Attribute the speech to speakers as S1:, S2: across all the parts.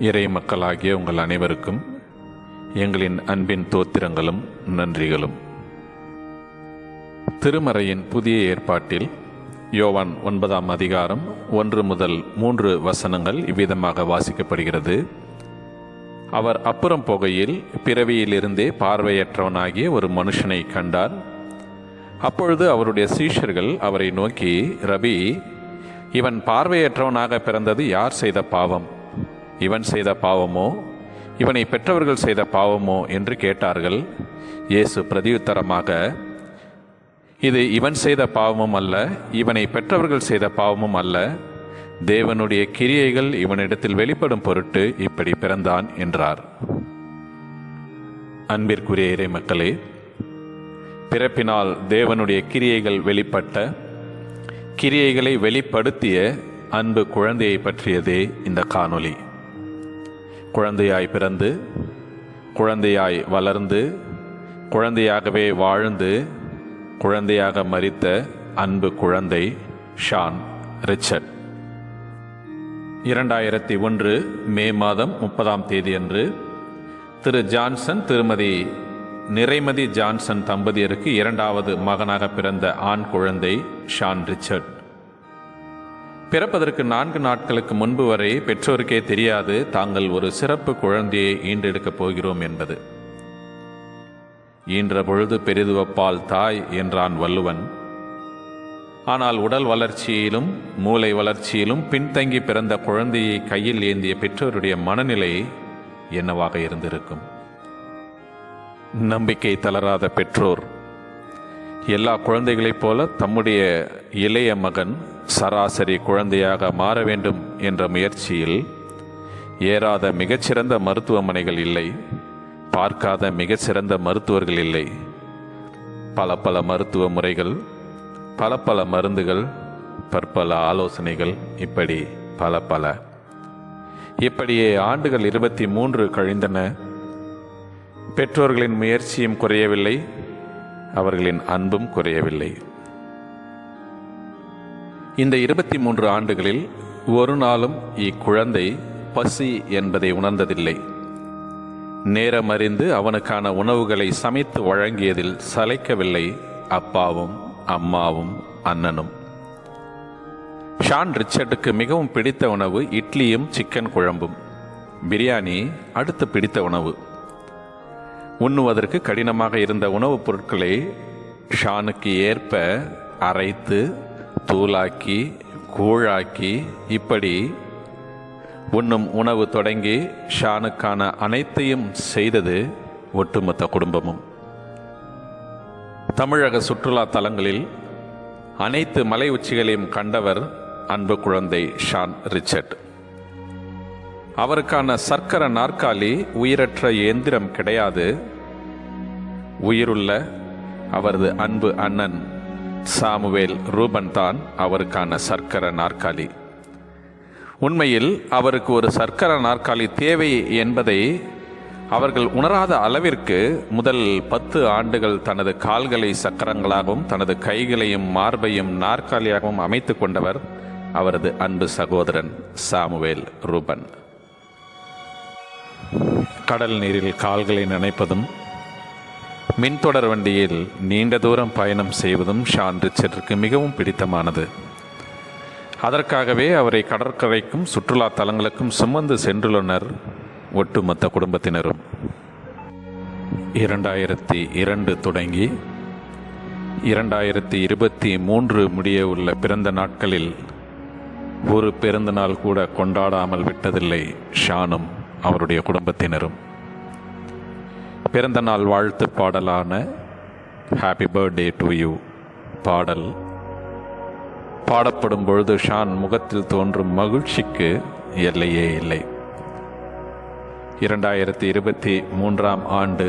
S1: இறை மக்களாகிய உங்கள் அனைவருக்கும் எங்களின் அன்பின் தோத்திரங்களும் நன்றிகளும். திருமறையின் புதிய ஏற்பாட்டில் யோவான் 9ஆம் அதிகாரம் 1 முதல் 3 வசனங்கள் இவ்விதமாக வாசிக்கப்படுகிறது. அவர் அப்புறம் போகையில் பிறவியிலிருந்தே பார்வையற்றவனாகிய ஒரு மனுஷனை கண்டார். அப்பொழுது அவருடைய சீஷர்கள் அவரை நோக்கி, ரபி, இவன் பார்வையற்றவனாக பிறந்தது யார் செய்த பாவம்? இவன் செய்த பாவமோ இவனை பெற்றவர்கள் செய்த பாவமோ என்று கேட்டார்கள். இயேசு பிரதியுத்தரமாக, இது இவன் செய்த பாவமும் அல்ல, இவனை பெற்றவர்கள் செய்த பாவமும் அல்ல, தேவனுடைய கிரியைகள் இவனிடத்தில் வெளிப்படும் பொருட்டு இப்படி பிறந்தான் என்றார். அன்பிற்குரிய இறை மக்களே, பிறப்பினால் தேவனுடைய கிரியைகள் வெளிப்பட்ட, கிரியைகளை வெளிப்படுத்திய அன்பு குழந்தையை பற்றியதே இந்த காணொளி. குழந்தையாய் பிறந்து, குழந்தையாய் வளர்ந்து, குழந்தையாகவே வாழ்ந்து, குழந்தையாக மரித்த அன்பு குழந்தை ஷான் ரிச்சர்ட். 2001 மே மாதம் 30ஆம் தேதி அன்று திரு ஜான்சன் திருமதி நிறைமதி ஜான்சன் தம்பதியருக்கு 2வது மகனாக பிறந்த ஆண் குழந்தை ஷான் ரிச்சர்ட். பிறப்பதற்கு 4 நாட்களுக்கு முன்பு வரை பெற்றோருக்கே தெரியாது தாங்கள் ஒரு சிறப்பு குழந்தையை ஈண்டெடுக்கப் போகிறோம் என்பது. ஈன்ற பொழுது பெரிதுவப்பால் தாய் என்றான் வள்ளுவன். ஆனால் உடல் வளர்ச்சியிலும் மூளை வளர்ச்சியிலும் பின்தங்கி பிறந்த குழந்தையை கையில் ஏந்திய பெற்றோருடைய மனநிலை என்னவாக இருந்திருக்கும்? நம்பிக்கை தளராத பெற்றோர் எல்லா குழந்தைகளைப் போல தம்முடைய இளைய மகன் சராசரி குழந்தையாக மாற வேண்டும் என்ற முயற்சியில் ஏறாத மிகச்சிறந்த மருத்துவமனைகள் இல்லை, பார்க்காத மிகச்சிறந்த மருத்துவர்கள் இல்லை, பல பல மருத்துவ முறைகள், பல பல மருந்துகள், பற்பல ஆலோசனைகள், இப்படி பல பல. இப்படியே ஆண்டுகள் 23 கழிந்தன. பெற்றோர்களின் முயற்சியும் குறையவில்லை, அவர்களின் அன்பும் குறையவில்லை. இந்த 23 ஆண்டுகளில் ஒரு நாளும் இக்குழந்தை பசி என்பதை உணர்ந்ததில்லை. நேரம் அறிந்து அவனுக்கான உணவுகளை சமைத்து வழங்கியதில் சளைக்கவில்லை அப்பாவும் அம்மாவும் அண்ணனும். ஷான் ரிச்சர்டுக்கு மிகவும் பிடித்த உணவு இட்லியும் சிக்கன் குழம்பும். பிரியாணி அடுத்து பிடித்த உணவு. உண்ணுவதற்கு கடினமாக இருந்த உணவுப் பொருட்களை ஷானுக்கு ஏற்ப அரைத்து தூளாக்கி கூழாக்கி, இப்படி உண்ணும் உணவு தொடங்கி ஷானுக்கான அனைத்தையும் செய்தது ஒட்டுமொத்த குடும்பமும். தமிழக சுற்றுலா தலங்களில் அனைத்து மலை உச்சிகளையும் கண்டவர் அன்பு குழந்தை ஷான் ரிச்சர்ட். அவருக்கான சர்க்கர நாற்காலி உயிரற்ற இயந்திரம் கிடையாது. உயிருள்ள அவரது அன்பு அண்ணன் சாமுவேல் ரூபன் தான் அவருக்கான சர்க்கர நாற்காலி. உண்மையில் அவருக்கு ஒரு சர்க்கர நாற்காலி தேவை என்பதை அவர்கள் உணராத அளவிற்கு முதல் 10 ஆண்டுகள் தனது கால்களை சக்கரங்களாகவும் தனது கைகளையும் மார்பையும் நாற்காலியாகவும் அமைத்து கொண்டவர் அவரது அன்பு சகோதரன் சாமுவேல் ரூபன். கடல் நீரில் கால்களை நனைப்பதும் மின்தொடர் வண்டியில் நீண்ட தூரம் பயணம் செய்வதும் ஷான் ரிச்சர்டுக்கு மிகவும் பிடித்தமானது. அதற்காகவே அவரை கடற்கரைக்கும் சுற்றுலா தலங்களுக்கும் சுமந்து சென்றுள்ளனர் ஒட்டுமொத்த குடும்பத்தினரும். 2002 தொடங்கி 2023 முடிய உள்ள பிறந்த நாட்களில் ஒரு பிறந்த நாள் கூட கொண்டாடாமல் விட்டதில்லை ஷானும் அவருடைய குடும்பத்தினரும். பிறந்த நாள் வாழ்த்து பாடலான ஹாப்பி பர்த்டே டு யூ பாடல் பாடப்படும் பொழுது ஷான் முகத்தில் தோன்றும் மகிழ்ச்சிக்கு எல்லையே இல்லை. 2023ஆம் ஆண்டு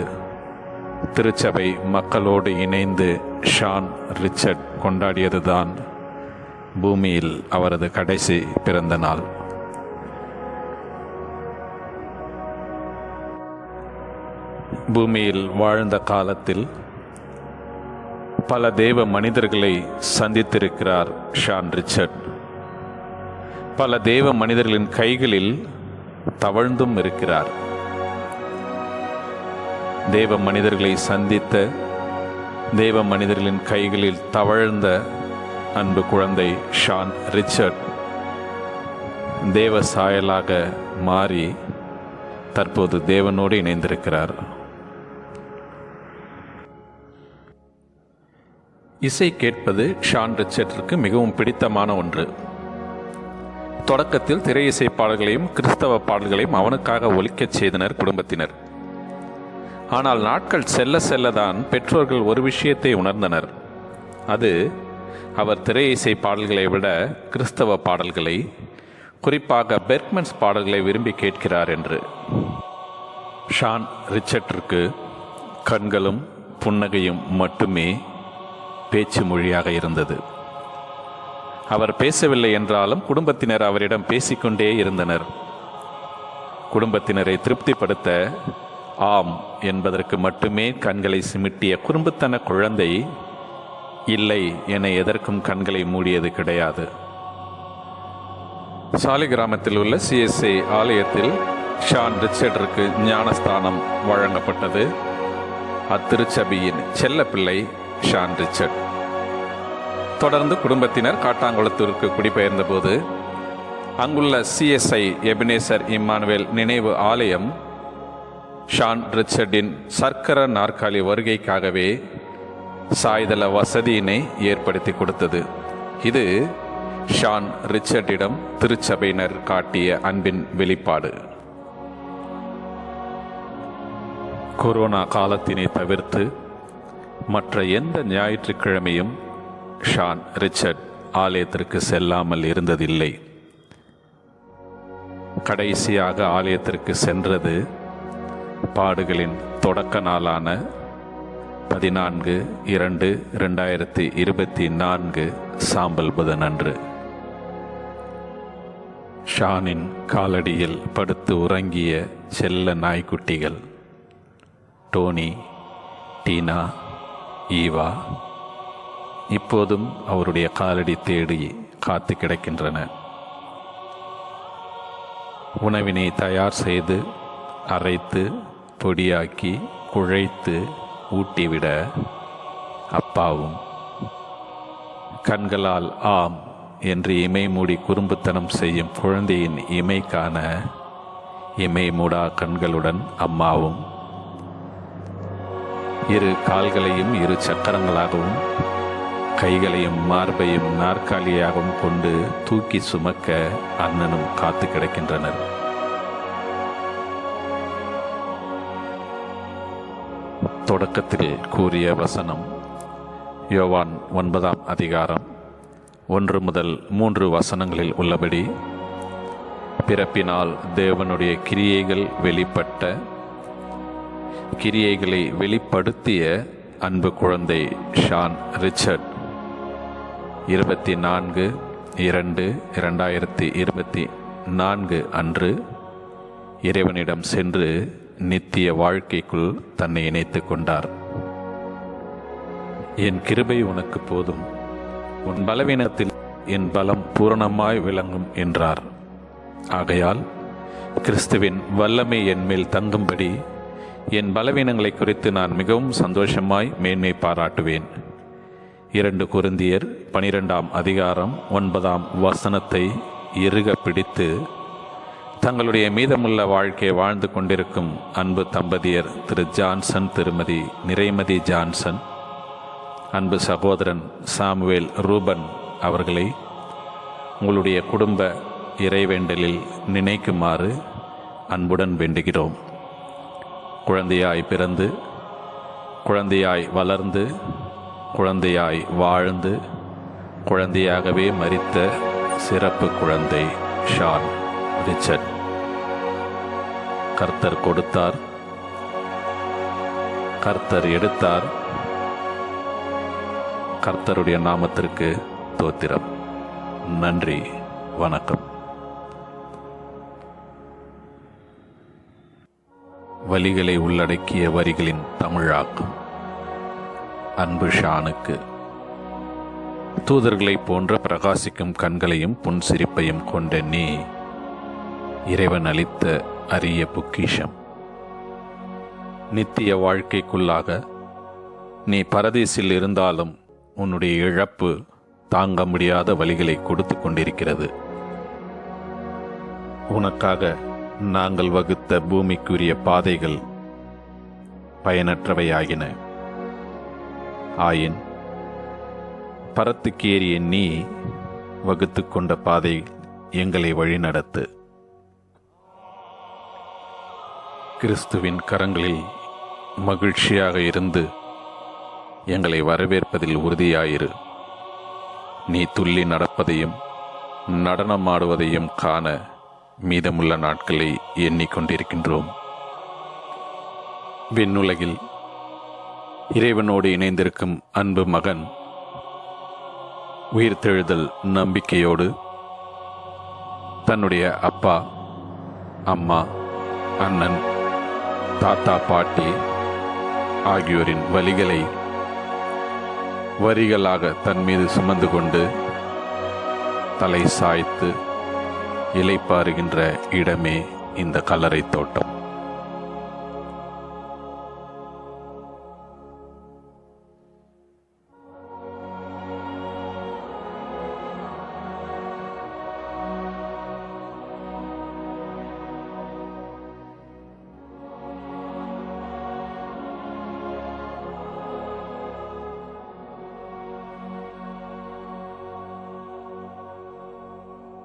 S1: திருச்சபை மக்களோடு இணைந்து ஷான் ரிச்சர்ட் கொண்டாடியதுதான் பூமியில் அவரது கடைசி பிறந்த நாள். பூமியில் வாழ்ந்த காலத்தில் பல தேவ மனிதர்களை சந்தித்திருக்கிறார் ஷான் ரிச்சர்ட். பல தேவ மனிதர்களின் கைகளில் தவழ்ந்தும் இருக்கிறார். தேவ மனிதர்களை சந்தித்த, தேவ மனிதர்களின் கைகளில் தவழ்ந்த அன்பு குழந்தை ஷான் ரிச்சர்ட் தேவ சாயலாக மாறி தற்போது தேவனோடு இணைந்திருக்கிறார். இசை கேட்பது ஷான் ரிச்சர்டிற்கு மிகவும் பிடித்தமான ஒன்று. தொடக்கத்தில் திரை இசை பாடல்களையும் கிறிஸ்தவ பாடல்களையும் அவனுக்காக ஒலிக்கச் செய்தனர் குடும்பத்தினர். ஆனால் நாட்கள் செல்ல செல்லதான் பெற்றோர்கள் ஒரு விஷயத்தை உணர்ந்தனர். அது அவர் திரை இசை பாடல்களை விட கிறிஸ்தவ பாடல்களை, குறிப்பாக பெர்க்மன்ஸ் பாடல்களை விரும்பி கேட்கிறார் என்று. ஷான் ரிச்சர்டிற்கு கண்களும் புன்னகையும் மட்டுமே பேச்சு மொழியாக இருந்தது. அவர் பேசவில்லை என்றாலும் குடும்பத்தினர் அவரிடம் பேசிக்கொண்டே இருந்தனர். குடும்பத்தினரை திருப்திப்படுத்த ஆம் என்பதற்கு மட்டுமே கண்களை சிமிட்டிய குறும்புத்தன குழந்தை இல்லை என எதற்கும் கண்களை மூடியது கிடையாது. சாலி கிராமத்தில் உள்ள CSI ஆலயத்தில் ஷான் ரிச்சர்டிற்கு ஞானஸ்தானம் வழங்கப்பட்டது. அத்திருச்சபையின் செல்ல பிள்ளை ஷான் ரிச்சர்ட். தொடர்ந்து குடும்பத்தினர் காட்டாங்குளத்தூருக்கு குடிபெயர்ந்த போது அங்குள்ள CSI எபினேசர் இம்மானுவேல் நினைவு ஆலயம் ஷான் ரிச்சர்டின் சர்க்கர நாற்காலி வருகைக்காகவே சாய்தள வசதியினை ஏற்படுத்தி கொடுத்தது. இது ஷான் ரிச்சர்டிடம் திருச்சபையினர் காட்டிய அன்பின் வெளிப்பாடு. கொரோனா காலத்தினை தவிர்த்து மற்ற எந்த ஞாயிற்றுக்கிழமையும் ஷான் ரிச்சர்ட் ஆலயத்திற்கு செல்லாமல் இருந்ததில்லை. கடைசியாக ஆலயத்திற்கு சென்றது பாடுகளின் தொடக்க நாளான 14/2/2024 சாம்பல் புதன் அன்று. ஷானின் காலடியில் படுத்து உறங்கிய செல்ல நாய்க்குட்டிகள் டோனி, டீனா, ஈவா இப்போதும் அவருடைய காலடி தேடி காத்து கிடக்கின்றன. உணவினை தயார் செய்து அரைத்து பொடியாக்கி குழைத்து ஊட்டிவிட அப்பாவும், கண்களால் ஆம் என்று இமை மூடி குறும்புத்தனம் செய்யும் குழந்தையின் இமைக்கான இமை மூடா கண்களுடன் அம்மாவும், இரு கால்களையும் இரு சக்கரங்களாகவும் கைகளையும் மார்பையும் நாற்காலியாகவும் கொண்டு தூக்கி சுமக்க அண்ணனும் காத்து கிடக்கின்றனர். தொடக்கத்தில் கூறிய வசனம் யோவான் 9ஆம் அதிகாரம் 1 முதல் 3 வசனங்களில் உள்ளபடி பிறப்பினால் தேவனுடைய கிரியைகளை வெளிப்படுத்திய அன்பு குழந்தை ஷான் ரிச்சர்ட் 24/2/2024 அன்று இறைவனிடம் சென்று நித்திய வாழ்க்கைக்குள் தன்னை இணைத்துக் கொண்டார். என் கிருபை உனக்கு போதும், உன் பலவீனத்தில் என் பலம் பூரணமாய் விளங்கும் என்றார். ஆகையால் கிறிஸ்துவின் வல்லமை என் மேல் தங்கும்படி என் பலவீனங்களை குறித்து நான் மிகவும் சந்தோஷமாய் மேன்மை பாராட்டுவேன். 2 கொரிந்தியர் 12ஆம் அதிகாரம் 9ஆம் வசனத்தை இறுக பிடித்து தங்களுடைய மீதமுள்ள வாழ்க்கையை வாழ்ந்து கொண்டிருக்கும் அன்பு தம்பதியர் திரு ஜான்சன், திருமதி நிறைமதி ஜான்சன், அன்பு சகோதரன் சாமுவேல் ரூபன் அவர்களை உங்களுடைய குடும்ப இறைவேண்டலில் நினைக்குமாறு அன்புடன் வேண்டுகிறோம். குழந்தையாய் பிறந்து, குழந்தையாய் வளர்ந்து, குழந்தையாய் வாழ்ந்து, குழந்தையாகவே மரித்த சிறப்பு குழந்தை ஷான் ரிச்சர்ட். கர்த்தர் கொடுத்தார், கர்த்தர் எடுத்தார். கர்த்தருடைய நாமத்திற்கு தோத்திரம். நன்றி, வணக்கம். வலிகளை உள்ளடக்கிய வரிகளின் தமிழாக்கம். அன்பு ஷானுக்கு, தூதர்களைப் போன்ற பிரகாசிக்கும் கண்களையும் புன்சிரிப்பையும் கொண்ட நீ இறைவன் அளித்த அரிய பொக்கிஷம். நித்திய வாழ்க்கைக்குள்ளாக நீ பரதீசில் இருந்தாலும் உன்னுடைய இழப்பு தாங்க முடியாத வலிகளை கொடுத்து கொண்டிருக்கிறது. உனக்காக நாங்கள் வகுத்த பூமிக்குரிய பாதைகள் பயனற்றவையாகின. ஆயின் பரத்துக்கேறிய நீ வகுத்து கொண்ட பாதை எங்களை வழிநடத்து. கிறிஸ்துவின் கரங்களில் மகிழ்ச்சியாக இருந்து எங்களை வரவேற்பதில் உறுதியாயிரு. நீ துள்ளி நடப்பதையும் நடனமாடுவதையும் காண மீதமுள்ள நாட்களை எண்ணிக்கொண்டிருக்கின்றோம். விண்ணுலகில் இறைவனோடு இணைந்திருக்கும் அன்பு மகன் உயிர்த்தெழுதல் நம்பிக்கையோடு தன்னுடைய அப்பா, அம்மா, அண்ணன், தாத்தா, பாட்டி ஆகியோரின் வலிகளை வரிகளாக தன் மீது சுமந்து கொண்டு தலை சாய்த்து இளைப்பாறுகின்ற இடமே இந்த கல்லறை தோட்டம்.